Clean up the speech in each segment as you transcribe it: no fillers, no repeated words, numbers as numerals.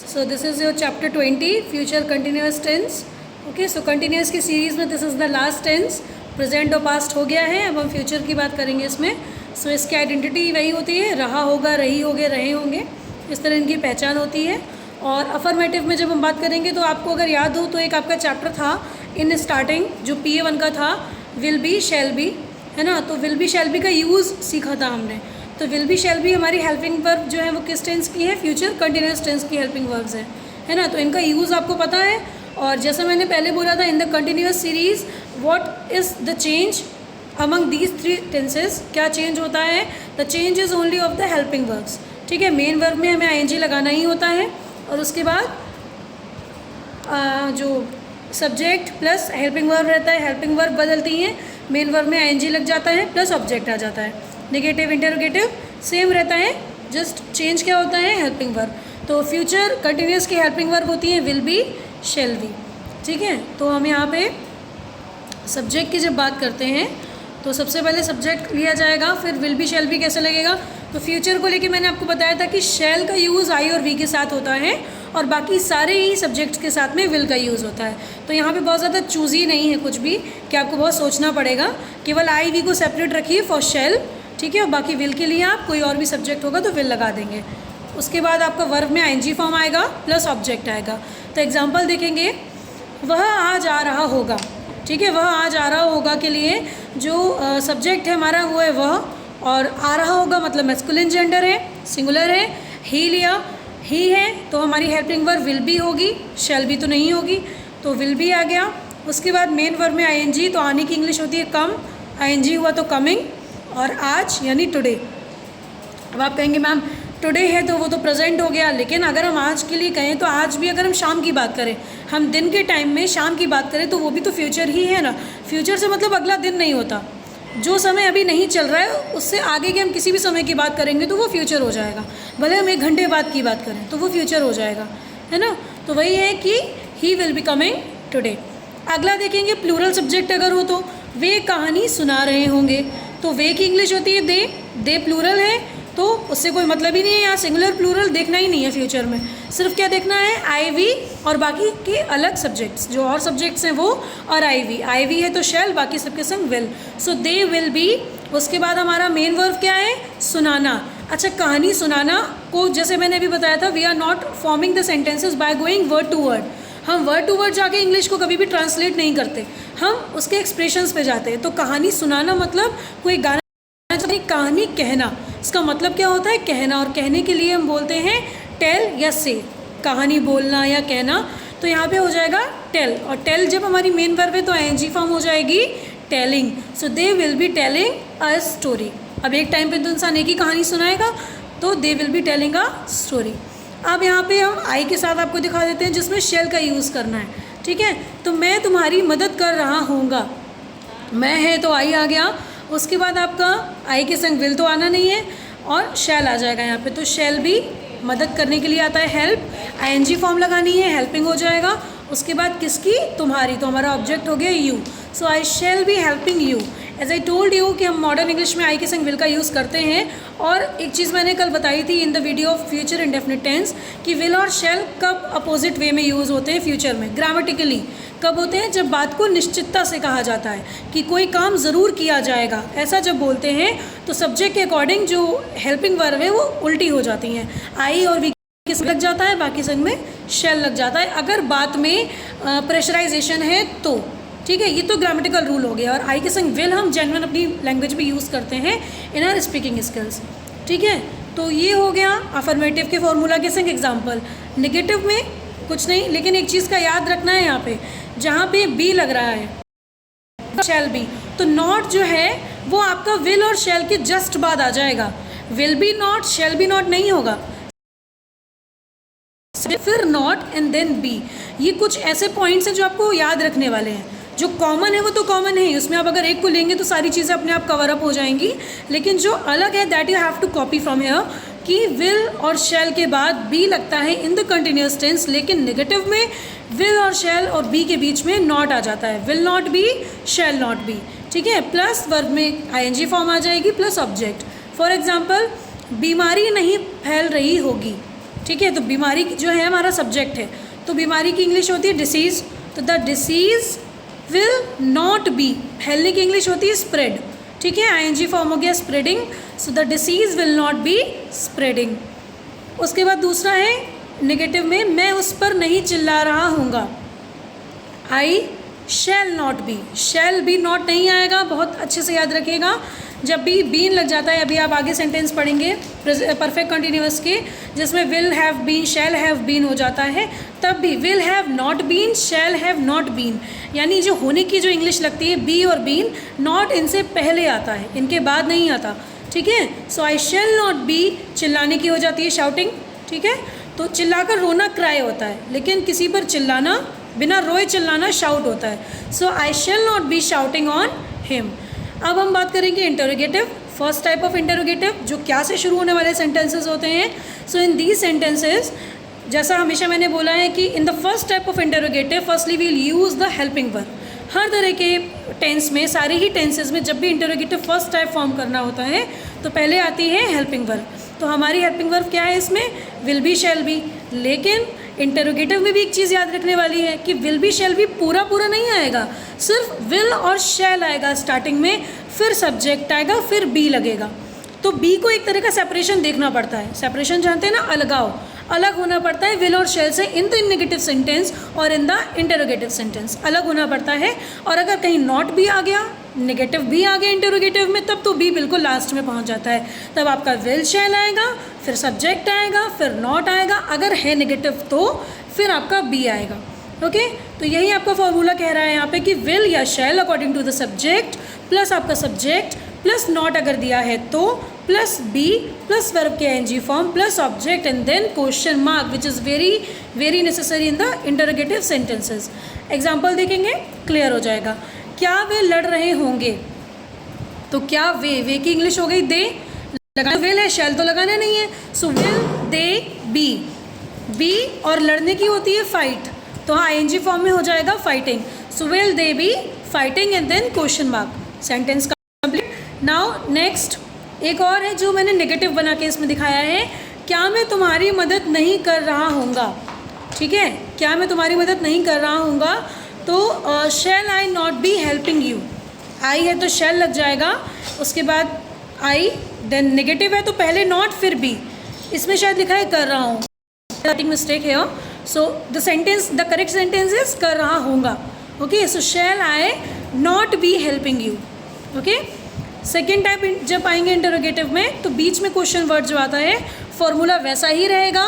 So this is your chapter 20, future continuous tense. Okay, so continuous की series में this is the last tense. Present और past हो गया है, अब हम फ्यूचर की बात करेंगे इसमें. सो इसकी आइडेंटिटी वही होती है, रहा होगा, रही होगे, रहे होंगे, इस तरह इनकी पहचान होती है. और अफर्मेटिव में जब हम बात करेंगे तो आपको अगर याद हो तो एक आपका चैप्टर था इन स्टार्टिंग जो PA1 का था, विल बी शैल बी, है ना. तो विल बी शैल बी का यूज़ सीखा था हमने. तो विल बी शैल बी हमारी हेल्पिंग वर्ब जो है वो किस टेंस की है, फ्यूचर कंटिन्यूस टेंस की हेल्पिंग वर्ब्स हैं, है ना. तो इनका यूज़ आपको पता है. और जैसा मैंने पहले बोला था, इन the continuous series what is the change among these three tenses, क्या चेंज होता है. The change is only of the helping verbs. ठीक है, मेन वर्ब में हमें ING लगाना ही होता है और उसके बाद जो सब्जेक्ट प्लस हेल्पिंग वर्ब रहता है, हेल्पिंग वर्ब बदलती हैं, मेन वर्ब में ING लग जाता है प्लस ऑब्जेक्ट आ जाता है. नेगेटिव इंटरोगेटिव सेम रहता है, जस्ट चेंज क्या होता है, हेल्पिंग वर्ब. तो फ्यूचर कंटिन्यूस की हेल्पिंग वर्ब होती है विल बी शैल बी. ठीक है, तो हम यहाँ पे सब्जेक्ट की जब बात करते हैं तो सबसे पहले सब्जेक्ट लिया जाएगा, फिर विल बी शैल बी कैसे लगेगा. तो फ्यूचर को लेके मैंने आपको बताया था कि शैल का यूज़ I और V के साथ होता है और बाकी सारे ही सब्जेक्ट्स के साथ में विल का यूज़ होता है. तो यहाँ पे बहुत ज़्यादा चूज़ी नहीं है कुछ भी कि आपको बहुत सोचना पड़ेगा. केवल I V को सेपरेट रखिए फॉर शैल, ठीक है, और बाकी विल के लिए आप कोई और भी सब्जेक्ट होगा तो विल लगा देंगे. उसके बाद आपका वर्ब में ING फॉर्म आएगा प्लस ऑब्जेक्ट आएगा. तो एग्जांपल देखेंगे, वह आज आ रहा होगा. ठीक है, वह आज आ रहा होगा के लिए जो सब्जेक्ट है हमारा वो है वह, और आ रहा होगा मतलब मैस्कुलिन जेंडर है, सिंगुलर है. ही लिया, ही है, तो हमारी हेल्पिंग वर्ब विल बी होगी, शैल बी तो नहीं होगी, तो विल बी आ गया. उसके बाद मेन वर्ब में ING, तो आने की इंग्लिश होती है कम, ING हुआ तो कमिंग, और आज यानी टुडे. अब आप कहेंगे मैम टुडे है तो वो तो प्रेजेंट हो गया, लेकिन अगर हम आज के लिए कहें तो आज भी अगर हम शाम की बात करें, हम दिन के टाइम में शाम की बात करें तो वो भी तो फ्यूचर ही है ना. फ्यूचर से मतलब अगला दिन नहीं होता, जो समय अभी नहीं चल रहा है उससे आगे के हम किसी भी समय की बात करेंगे तो वो फ्यूचर हो जाएगा. भले हम 1 घंटे बाद की बात करें तो वो फ्यूचर हो जाएगा, है ना. तो वही है कि he will be coming today. अगला देखेंगे, प्लूरल सब्जेक्ट अगर हो तो वे कहानी सुना रहे होंगे, तो वे की इंग्लिश होती है दे प्लूरल है तो उससे कोई मतलब ही नहीं है. यहाँ सिंगुलर प्लूरल देखना ही नहीं है फ्यूचर में, सिर्फ क्या देखना है IV और बाकी के अलग सब्जेक्ट्स जो और सब्जेक्ट्स हैं वो, और IV है तो शैल, बाकी सबके संग will. So they will be. उसके बाद हमारा मेन वर्ब क्या है, सुनाना. अच्छा, कहानी सुनाना को जैसे मैंने अभी बताया था, we are not forming the sentences by going word to word. हम वर्ड टू वर्ड जाके इंग्लिश को कभी भी ट्रांसलेट नहीं करते, हम उसके एक्सप्रेशंस पे जाते हैं. तो कहानी सुनाना मतलब कोई गाना, कहानी कहना, इसका मतलब क्या होता है, कहना. और कहने के लिए हम बोलते हैं टेल या से, कहानी बोलना या कहना. तो यहाँ पे हो जाएगा टेल, और टेल जब हमारी मेन वर्ब है तो ING फॉर्म हो जाएगी telling. So they will be telling a story. अब एक टाइम पे तो इंसान एक ही कहानी सुनाएगा, तो they will be telling a story. अब यहाँ पे हम I के साथ आपको दिखा देते हैं जिसमें शेल का यूज़ करना है. ठीक है, तो मैं तुम्हारी मदद कर रहा हूँगा, मैं है तो I आ गया. उसके बाद आपका I के संग विल तो आना नहीं है और शैल आ जाएगा यहाँ पे. तो शैल भी मदद करने के लिए आता है, हेल्प, ING फॉर्म लगानी है, हेल्पिंग हो जाएगा. उसके बाद किसकी, तुम्हारी, तो हमारा ऑब्जेक्ट हो गया you. So I shall be helping you. As I told you कि हम मॉडर्न इंग्लिश में I के संग विल का यूज़ करते हैं. और एक चीज़ मैंने कल बताई थी in the video of future indefinite tense कि विल और शैल कब अपोजिट वे में यूज़ होते हैं फ्यूचर में, ग्रामेटिकली कब होते हैं, जब बात को निश्चितता से कहा जाता है कि कोई काम ज़रूर किया जाएगा, ऐसा जब बोलते हैं तो सब्जेक्ट के अकॉर्डिंग जो हेल्पिंग वर्ब है वो उल्टी हो जाती हैं. I और V किस लग जाता है, बाकी संग में शैल लग जाता है अगर बात में प्रेशराइजेशन है तो. ठीक है, ये तो ग्रामेटिकल रूल हो गया. और I के संग विल हम जेन्युइन अपनी लैंग्वेज में यूज़ करते हैं इन आवर स्पीकिंग स्किल्स. ठीक है, तो ये हो गया अफर्मेटिव के फॉर्मूला के संग एग्जाम्पल. नेगेटिव में कुछ नहीं, लेकिन एक चीज़ का याद रखना है, यहाँ पे जहाँ पे बी लग रहा है शैल बी, तो नॉट जो है वो आपका विल और शैल के जस्ट बाद आ जाएगा. Will be not, shell be not नहीं होगा, फिर नॉट एंड देन बी. ये कुछ ऐसे पॉइंट्स हैं जो आपको याद रखने वाले हैं. जो कॉमन है वो तो कॉमन है, उसमें आप अगर एक को लेंगे तो सारी चीज़ें अपने आप कवर अप हो जाएंगी. लेकिन जो अलग है that you have to copy from here कि विल और शैल के बाद बी लगता है इन द कंटिन्यूस टेंस, लेकिन नेगेटिव में विल और शैल और बी के बीच में नॉट आ जाता है, will not be, shell not B. ठीक है, प्लस वर्ब में ING फॉर्म आ जाएगी प्लस ऑब्जेक्ट. फॉर एग्जाम्पल, बीमारी नहीं फैल रही होगी, ठीक है, तो बीमारी जो है हमारा सब्जेक्ट है, तो बीमारी की इंग्लिश होती है डिसीज़, तो the disease will not be, फैलने की इंग्लिश होती है स्प्रेड, ठीक है, आईएनजी फॉर्म हो गया spreading, so the disease will not be spreading. उसके बाद दूसरा है नेगेटिव में, मैं उस पर नहीं चिल्ला रहा हूँगा, I shall not be, shall be not नहीं आएगा, बहुत अच्छे से याद रखिएगा, जब भी बीन लग जाता है, अभी आप आगे सेंटेंस पढ़ेंगे परफेक्ट कंटिन्यूअस के जिसमें will have been, shall have been हो जाता है, तब भी will have not been, shall have not been, यानी जो होने की जो इंग्लिश लगती है बी और बीन, नॉट इनसे पहले आता है, इनके बाद नहीं आता, ठीक है। So I shall not B चिल्लाने की हो जाती है शाउटिंग, ठीक है, तो चिल्लाकर रोना क्राई होता है, लेकिन किसी पर चिल्लाना, बिना रोए चिल्लाना शाउट होता है। So I shall not be shouting on him. अब हम बात करेंगे interrogative, first type of interrogative जो क्या से शुरू होने वाले सेंटेंसेस होते हैं। सो इन दीज सेंटेंसेस, जैसा हमेशा मैंने बोला है कि in the first type of interrogative firstly we will use the helping verb. हर तरह के टेंस में, सारे ही टेंसेस में जब भी इंटरोगेटिव फर्स्ट टाइप फॉर्म करना होता है तो पहले आती है हेल्पिंग वर्ब। तो हमारी हेल्पिंग वर्ब क्या है इसमें, विल बी, शैल बी, लेकिन इंटरोगेटिव में भी एक चीज़ याद रखने वाली है कि विल बी शैल बी पूरा पूरा नहीं आएगा, सिर्फ विल और शैल आएगा स्टार्टिंग में, फिर सब्जेक्ट आएगा, फिर बी लगेगा। तो बी को एक तरह का सेपरेशन देखना पड़ता है, सेपरेशन जानते हैं ना, अलगाव, अलग होना पड़ता है विल और शैल से इन द नेगेटिव सेंटेंस और इन द इंटरोगेटिव सेंटेंस, अलग होना पड़ता है। और अगर कहीं नॉट भी आ गया, नेगेटिव भी आ गया इंटरोगेटिव में, तब तो बी बिल्कुल लास्ट में पहुंच जाता है, तब आपका विल शैल आएगा, फिर सब्जेक्ट आएगा, फिर नॉट आएगा, अगर है नेगेटिव तो फिर आपका बी आएगा। ओके, तो यही आपका फॉर्मूला कह रहा है यहाँ पे कि विल या shall according to the subject, plus आपका सब्जेक्ट, प्लस नॉट अगर दिया है तो, प्लस बी, प्लस वर्ब के NG form, plus object and then question mark which is very very necessary in the interrogative sentences. Example देखेंगे, clear हो जाएगा। क्या वे लड़ रहे होंगे, तो क्या वे की इंग्लिश हो गई दे, लगाना विल है, शैल तो लगाना नहीं है, सो विल दे बी और लड़ने की होती है फाइट, तो हाँ आईएनजी फॉर्म में हो जाएगा fighting, so will they be fighting and then question mark, sentence complete. Now next एक और है जो मैंने नेगेटिव बना के इसमें दिखाया है, क्या मैं तुम्हारी मदद नहीं कर रहा हूँगा, ठीक है, क्या मैं तुम्हारी मदद नहीं कर रहा हूँगा, तो शैल I not be helping you, आई है तो शैल लग जाएगा, उसके बाद आई, देन नेगेटिव है तो पहले नॉट फिर बी, इसमें शायद लिखा है कर रहा हूँ, राइटिंग मिस्टेक है, so the sentence, the correct sentence is कर रहा हूँगा। Okay, so shall I not be helping you. Okay, second type जब आएंगे इंटरोगेटिव में तो बीच में क्वेश्चन वर्ड जो आता है फॉर्मूला वैसा ही रहेगा,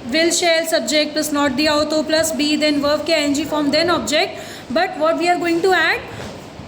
will shall subject plus not दिया हो तो प्लस बी, देन वर्ब के NG form, then object, but what we are going to add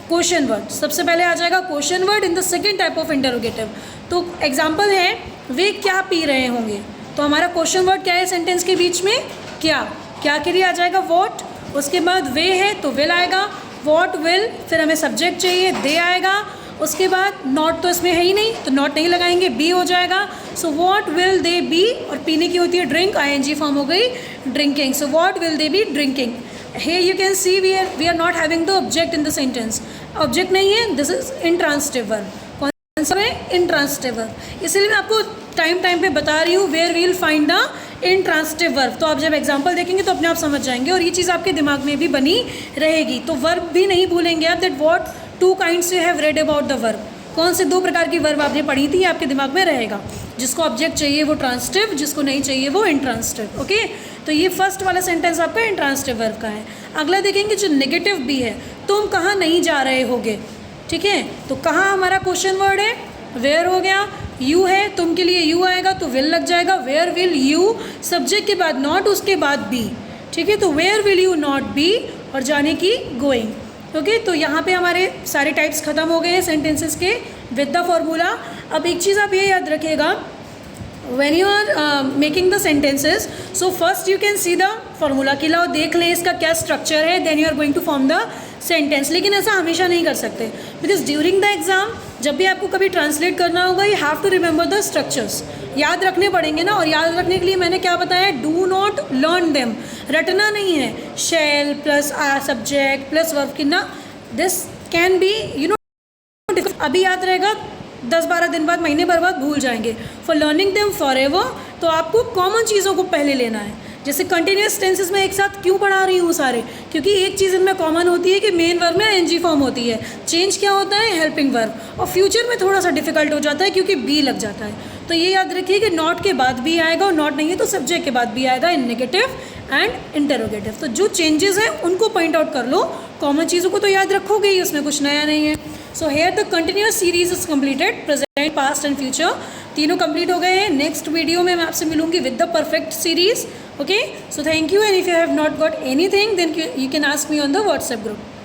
question word, सबसे पहले आ जाएगा question word in the second type of interrogative. तो एग्जाम्पल है, वे क्या पी रहे होंगे, तो हमारा क्वेश्चन वर्ड क्या है सेंटेंस के बीच में, क्या के लिए आ जाएगा वॉट, उसके बाद वे है तो विल आएगा, वॉट विल, फिर हमें सब्जेक्ट चाहिए दे आएगा, उसके बाद नॉट तो इसमें है ही नहीं तो नॉट नहीं लगाएंगे, बी हो जाएगा, so what will they B, और पीने की होती है ड्रिंक, आईएनजी फॉर्म हो गई drinking, so what will they B drinking. Here you can see we are not having the object in the sentence, object नहीं है, दिस इज इंट्रांसिटिव वर्ब, कौन सा है इंट्रांसिटिव वर्ब, इसलिए मैं आपको टाइम पे बता रही हूँ where we'll find the intransitive verb, तो आप जब एग्जांपल देखेंगे तो अपने आप समझ जाएंगे और ये चीज़ आपके दिमाग में भी बनी रहेगी। तो वर्ब भी नहीं भूलेंगे आप, that what two kinds you have read about the verb, कौन से दो प्रकार की वर्ब आपने पढ़ी थी, आपके दिमाग में रहेगा, जिसको ऑब्जेक्ट चाहिए वो ट्रांसिटिव, जिसको नहीं चाहिए वो इंट्रांसिटिव। ओके, तो ये फर्स्ट वाला सेंटेंस आपका इंट्रांसिटिव वर्ब का है। अगला देखेंगे जो नेगेटिव भी है, तुम कहाँ नहीं जा रहे होगे, ठीक है, तो कहाँ हमारा क्वेश्चन वर्ड है, वेयर हो गया, यू है, तुम के लिए यू आएगा तो विल लग जाएगा, वेयर विल यू, सब्जेक्ट के बाद नॉट, उसके बाद बी, ठीक है, तो where will you not be, और जाने की गोइंग। ओके, तो यहाँ पे हमारे सारे टाइप्स खत्म हो गए हैं सेंटेंसेस के विद द फॉर्मूला। अब एक चीज़ आप ये याद रखिएगा, when you are making the sentences, so first you can see the formula, कि लाओ देख लें इसका क्या स्ट्रक्चर है, then you are going to form the sentence, लेकिन ऐसा हमेशा नहीं कर सकते, बिकॉज ड्यूरिंग द एग्जाम जब भी आपको कभी ट्रांसलेट करना होगा you have to remember the structures, याद रखने पड़ेंगे ना, और याद रखने के लिए मैंने क्या बताया, डू नॉट लर्न देम, रटना नहीं है, शैल प्लस सब्जेक्ट प्लस वर्ब की ना, this can be you know, अभी याद रहेगा 10-12 दिन बाद, महीने भर बाद भूल जाएंगे, for learning them for ever तो आपको कॉमन चीज़ों को पहले लेना है। जैसे कंटिन्यूस टेंसेस में एक साथ क्यों पढ़ा रही हूँ सारे, क्योंकि एक चीज़ इनमें कॉमन होती है कि मेन वर्ब में एनजी फॉर्म होती है, चेंज क्या होता है हेल्पिंग वर्ब, और फ्यूचर में थोड़ा सा डिफिकल्ट हो जाता है क्योंकि बी लग जाता है। तो ये याद रखिए कि नॉट के बाद भी आएगा, और नॉट नहीं है तो सब्जेक्ट के बाद भी आएगा इन नेगेटिव एंड इंटरोगेटिव। तो जो चेंजेस हैं उनको पॉइंट आउट कर लो, कॉमन चीज़ों को तो याद रखोगे ही, उसमें कुछ नया नहीं है। So here the continuous series is completed, present past and future तीनों कंप्लीट हो गए हैं। नेक्स्ट वीडियो में मैं आपसे मिलूंगी with the perfect series. Okay, so thank you, and if you have not got anything then you can ask me on the WhatsApp group.